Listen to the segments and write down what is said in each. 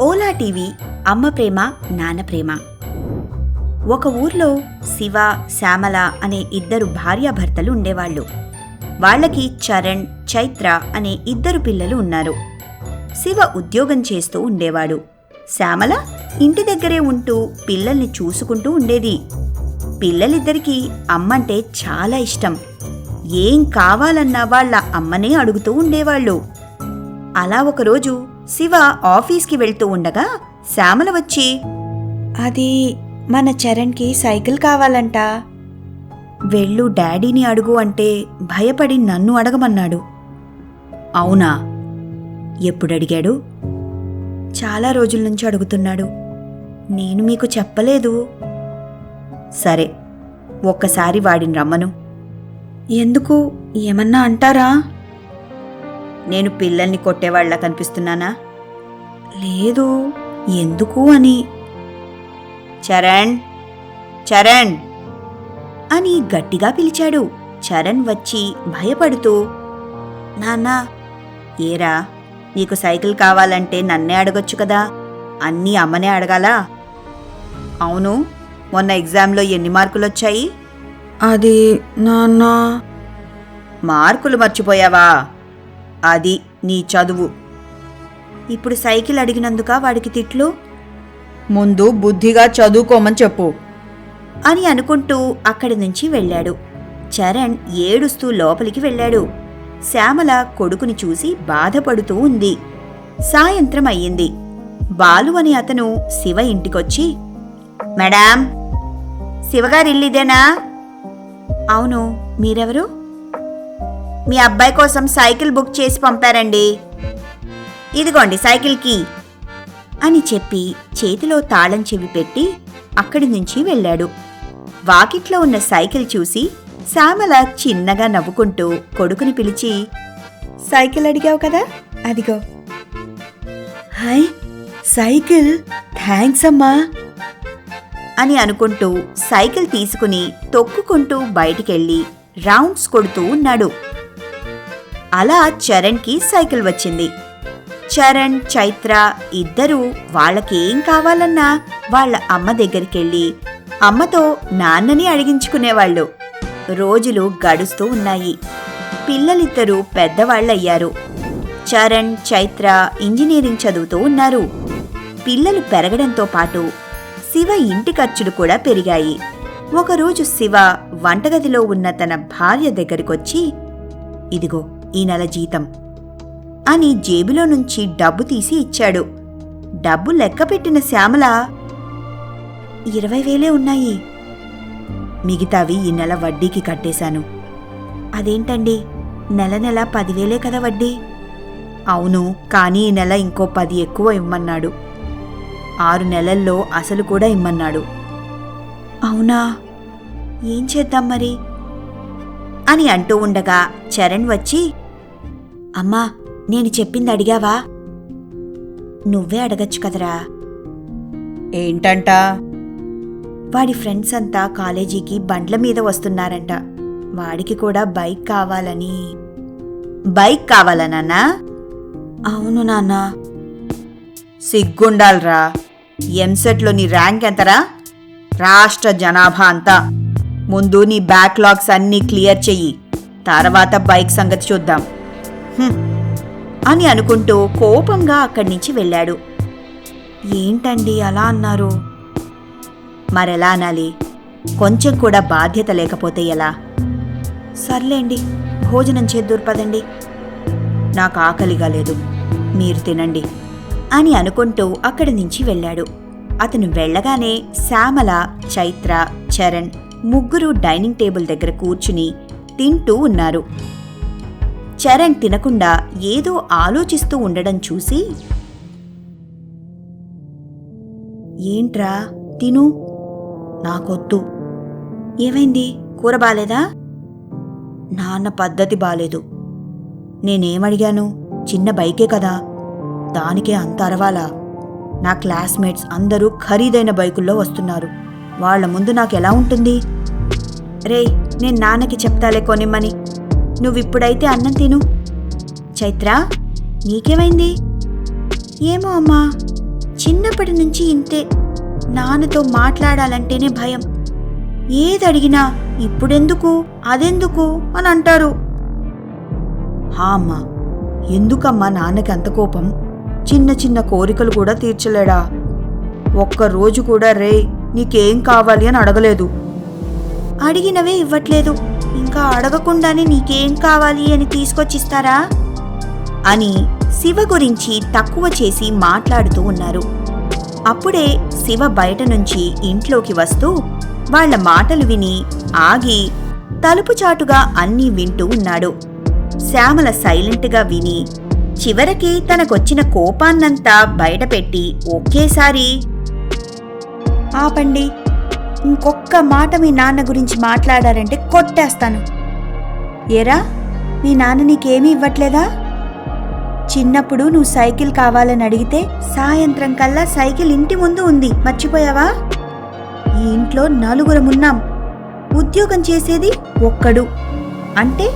Ola TV అమ్మ ప్రేమ నాన్న ప్రేమ. ఒక ఊర్లో శివ, శ్యామల అనే ఇద్దరు భార్యాభర్తలు ఉండేవాళ్ళు. వాళ్ళకి చరణ్, చైత్ర అనే ఇద్దరు పిల్లలు ఉన్నారు. శివ ఉద్యోగం చేస్తూ ఉండేవాడు. శ్యామల ఇంటి దగ్గరే ఉంటూ పిల్లల్ని చూసుకుంటూ ఉండేది. పిల్లలిద్దరికీ అమ్మంటే చాలా ఇష్టం. ఏం కావాలన్నా వాళ్ళ అమ్మనే అడుగుతూ ఉండేవాళ్ళు. అలా ఒకరోజు శివ ఆఫీస్కి వెళ్తూ ఉండగా శ్యామల వచ్చి, అది మన చరణ్కి సైకిల్ కావాలంట. వెళ్ళు డాడీని అడుగు అంటే భయపడి నన్ను అడగమన్నాడు. అవునా? ఎప్పుడడిగాడు? చాలా రోజుల నుంచి అడుగుతున్నాడు. నేను మీకు చెప్పలేదు. సరే, ఒక్కసారి వాడిని రమ్మను. ఎందుకు? ఏమన్నా అంటారా? నేను పిల్లల్ని కొట్టేవాళ్లా కనిపిస్తున్నానా? లేదు, ఎందుకు అని. చరణ్, చరణ్ అని గట్టిగా పిలిచాడు. చరణ్ వచ్చి భయపడుతూ, నాన్నా. ఏరా, నీకు సైకిల్ కావాలంటే నన్నే అడగొచ్చు కదా, అన్నీ అమ్మనే అడగాలా? అవును, మొన్న ఎగ్జామ్లో ఎన్ని మార్కులొచ్చాయి? అది నాన్నా. మార్కులు మర్చిపోయావా? అది నీ చదువు. ఇప్పుడు సైకిల్ అడిగినందుక వాడికి తిట్లు? ముందు బుద్ధిగా చదువుకోమని చెప్పు అని అనుకుంటూ అక్కడి నుంచి వెళ్ళాడు. చరణ్ ఏడుస్తూ లోపలికి వెళ్ళాడు. శ్యామల కొడుకుని చూసి బాధపడుతూ ఉంది. సాయంత్రం అయ్యింది. బాలు అని అతను శివ ఇంటికొచ్చి, మేడాం, శివగారిల్లిదేనా? అవును, మీరెవరు? మీ అబ్బాయి కోసం సైకిల్ బుక్ చేసి పంపారండి. ఇదిగోండి సైకిల్ కీ అని చెప్పి చేతిలో తాళం చెవి పెట్టి అక్కడి నుంచి వెళ్ళాడు. వాకిట్లో ఉన్న సైకిల్ చూసి శ్యామల చిన్నగా నవ్వుకుంటూ కొడుకుని పిలిచి, సైకిల్ అడిగావు కదా, అదిగో. హై, సైకిల్, థ్యాంక్స్ అమ్మా అని అనుకుంటూ సైకిల్ తీసుకుని తొక్కుకుంటూ బయటికెళ్ళి రౌండ్స్ కొడుతూ ఉన్నాడు. అలా చరణ్కి సైకిల్ వచ్చింది. చరణ్, చైత్ర ఇద్దరూ వాళ్ళకేం కావాలన్నా వాళ్ళ అమ్మ దగ్గరికెళ్ళి అమ్మతో నాన్నని అడిగించుకునేవాళ్ళు. రోజులు గడుస్తూ ఉన్నాయి. పిల్లలిద్దరూ పెద్దవాళ్లయ్యారు. చరణ్, చైత్ర ఇంజనీరింగ్ చదువుతూ ఉన్నారు. పిల్లలు పెరగడంతో పాటు శివ ఇంటి ఖర్చులు కూడా పెరిగాయి. ఒకరోజు శివ వంటగదిలో ఉన్న తన భార్య దగ్గరికొచ్చి, ఇదిగో ఈ నెల జీతం అని జేబులో నుంచి డబ్బు తీసి ఇచ్చాడు. డబ్బు లెక్కపెట్టిన శ్యామల, 20,000 ఉన్నాయి. మిగతావి ఈ నెల వడ్డీకి కట్టేశాను. అదేంటండి, నెల నెల 10,000 కదా వడ్డీ? అవును, కానీ ఈ నెల ఇంకో 10 ఎక్కువ ఇమ్మన్నాడు. 6 నెలల్లో అసలు కూడా ఇమ్మన్నాడు. అవునా? ఏం చేద్దాం మరి అని అంటూ ఉండగా చరణ్ వచ్చి, అమ్మా, నేను చెప్పింది అడిగావా? నువ్వే అడగచ్చు కదరా. ఏంటంట? వాడి ఫ్రెండ్స్ అంతా కాలేజీకి బండ్ల మీద వస్తున్నారంట. వాడికి కూడా బైక్ కావాలని. బైక్ కావాలా నాన్నా? అవును నాన్నా. సిగ్గుండాలరా. ఎంసెట్లో నీ ర్యాంక్ ఎంతరా? రాష్ట్ర జనాభా అంతా. ముందు నీ బ్యాక్లాగ్స్ అన్నీ క్లియర్ చెయ్యి, తర్వాత బైక్ సంగతి చూద్దాం అని అనుకుంటూ కోపంగా అక్కడి నుంచి వెళ్ళాడు. ఏంటండి అలా అన్నారు? మరెలా అనాలి? కొంచెం కూడా బాధ్యత లేకపోతే ఎలా? సర్లేండి, భోజనం చేద్దూరు పదండి. నాకు ఆకలిగా లేదు, మీరు తినండి అని అనుకుంటూ అక్కడి నుంచి వెళ్ళాడు. అతను వెళ్ళగానే శ్యామల, చైత్ర, చరణ్ ముగ్గురు డైనింగ్ టేబుల్ దగ్గర కూర్చుని తింటూ ఉన్నారు. చరణ్ తినకుండా ఏదో ఆలోచిస్తూ ఉండడం చూసి, ఏంట్రా, తిను. నాకొద్దు. ఏమైంది? కూర బాలేదా? నాన్న పద్ధతి బాలేదు. నేనేమడిగాను? చిన్న బైకే కదా, దానికే అంత అరవాలా? నా క్లాస్మేట్స్ అందరూ ఖరీదైన బైకుల్లో వస్తున్నారు. వాళ్ల ముందు నాకెలా ఉంటుంది? రేయ్, నేను నాన్నకి చెప్తాలే కొనిమ్మని. నువ్విప్పుడైతే అన్నం తిను. చైత్ర, నీకేమైంది? ఏమో అమ్మా, చిన్నప్పటి నుంచి ఇంతే. నాన్నతో మాట్లాడాలంటేనే భయం. ఏదడిగినా ఇప్పుడెందుకు, అదెందుకు అని అంటారు. హా అమ్మా, ఎందుకమ్మా నాన్నకి అంత కోపం? చిన్న చిన్న కోరికలు కూడా తీర్చలేడా? ఒక్కరోజు కూడా రే నీకేం కావాలి అని అడగలేదు. అడిగినవే ఇవ్వట్లేదు, ఇంకా అడగకుండానే నీకేం కావాలి అని తీసుకొచ్చిస్తారా అని శివ గురించి తక్కువ చేసి మాట్లాడుతూ ఉన్నారు. అప్పుడే శివ బయట నుంచి ఇంట్లోకి వస్తూ వాళ్ల మాటలు విని ఆగి తలుపు చాటుగా అన్నీ వింటూ ఉన్నాడు. శ్యామల సైలెంట్గా విని చివరికి తనకొచ్చిన కోపాన్నంతా బయటపెట్టి ఒకేసారి, ఆపండి, ఇంకొక్క మాట మీ నాన్న గురించి మాట్లాడారంటే కొట్టేస్తాను. ఏరా, మీ నాన్న నీకేమీ ఇవ్వట్లేదా? చిన్నప్పుడు నువ్వు సైకిల్ కావాలని అడిగితే సాయంత్రం కల్లా సైకిల్ ఇంటి ముందు ఉంది, మర్చిపోయావా? ఈ ఇంట్లో నలుగురమున్నాం, ఉద్యోగం చేసేది ఒక్కడు. అంటే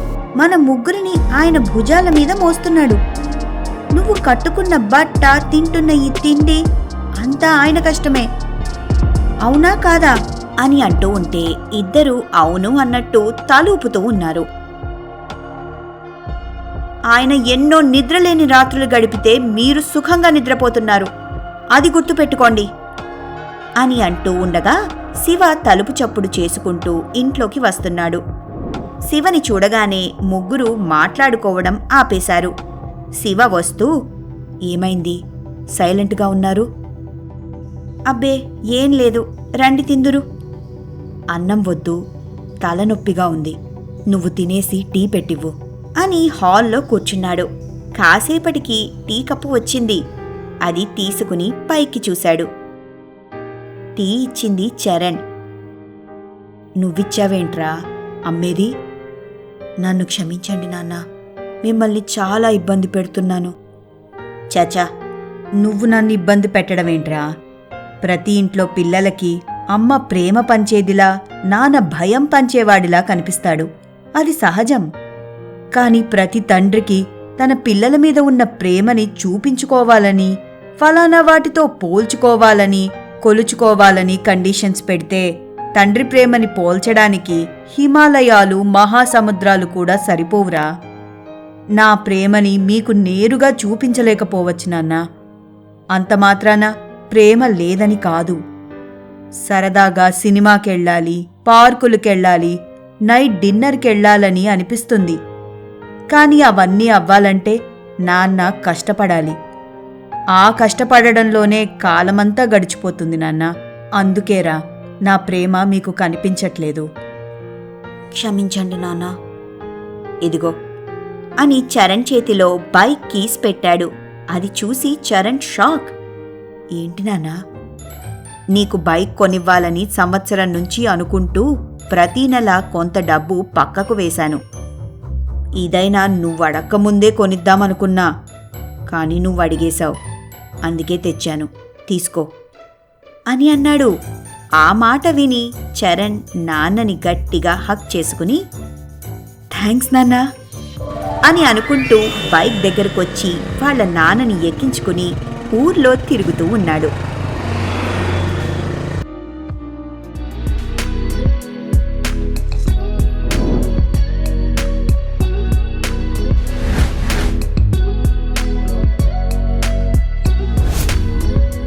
మన ముగ్గురిని ఆయన భుజాల మీద మోస్తున్నాడు. నువ్వు కట్టుకున్న బట్ట, తింటున్న ఈ తిండి అంతా ఆయన కష్టమే. అవునా కాదా అని అంటూ ఉంటే ఇద్దరూ అవును అన్నట్టు తలూపుతూ ఉన్నారు. ఆయన ఎన్నో నిద్రలేని రాత్రులు గడిపితే మీరు సుఖంగా నిద్రపోతున్నారు, అది గుర్తుపెట్టుకోండి అని అంటూ ఉండగా శివ తలుపు చప్పుడు చేసుకుంటూ ఇంట్లోకి వస్తున్నాడు. శివని చూడగానే ముగ్గురు మాట్లాడుకోవడం ఆపేశారు. శివ వస్తూ, ఏమైంది, సైలెంట్గా ఉన్నారు? అబ్బే ఏం లేదు, రండి తిందురు. అన్నం వద్దు, తలనొప్పిగా ఉంది, నువ్వు తినేసి టీ పెట్టివ్వు అని హాల్లో కూర్చున్నాడు. కాసేపటికి టీ కప్పు వచ్చింది. అది తీసుకుని పైకి చూశాడు. టీ ఇచ్చింది చరణ్. నువ్విచ్చావేంట్రా, అమ్మేది? నన్ను క్షమించండి నాన్న, మిమ్మల్ని చాలా ఇబ్బంది పెడుతున్నాను. చచా, నువ్వు నన్ను ఇబ్బంది పెట్టడమేంట్రా? ప్రతి ఇంట్లో పిల్లలకి అమ్మ ప్రేమ పంచేదిలా, నాన్న భయం పంచేవాడిలా కనిపిస్తాడు, అది సహజం. కాని ప్రతి తండ్రికి తన పిల్లల మీద ఉన్న ప్రేమని చూపించుకోవాలని, ఫలానా వాటితో పోల్చుకోవాలని, కొలుచుకోవాలని కండిషన్స్ పెడితే తండ్రి ప్రేమని పోల్చడానికి హిమాలయాలు, మహాసముద్రాలు కూడా సరిపోవురా. నా ప్రేమని మీకు నేరుగా చూపించలేకపోవచ్చు నాన్నా. అంతమాత్రాన ప్రేమ లేదని కాదు. సరదాగా సినిమాకెళ్ళాలి, పార్కులకెళ్ళాలి, నైట్ డిన్నర్కెళ్ళాలని అనిపిస్తుంది. కాని అవన్నీ అవ్వాలంటే నాన్న కష్టపడాలి. ఆ కష్టపడడంలోనే కాలమంతా గడిచిపోతుంది నాన్న. అందుకేరా నా ప్రేమ మీకు కనిపించట్లేదు. క్షమించండి నాన్న. ఇదిగో అని చరణ్ చేతిలో బైక్ కీస్ పెట్టాడు. అది చూసి చరణ్ షాక్. ఏంటి నాన్నా? నీకు బైక్ కొనివ్వాలని సంవత్సరం నుంచి అనుకుంటూ ప్రతీ నెల కొంత డబ్బు పక్కకు వేశాను. ఇదైనా నువ్వడక్కముందే కొనిద్దామనుకున్నా, కాని నువ్వడిగేశావు, అందుకే తెచ్చాను, తీసుకో అని అన్నాడు. ఆ మాట విని చరణ్ నాన్నని గట్టిగా హగ్ చేసుకుని, థ్యాంక్స్ నాన్నా అని అనుకుంటూ బైక్ దగ్గరకొచ్చి వాళ్ళ నాన్నని ఎక్కించుకుని ఊర్లో తిరుగుతూ ఉన్నాడు.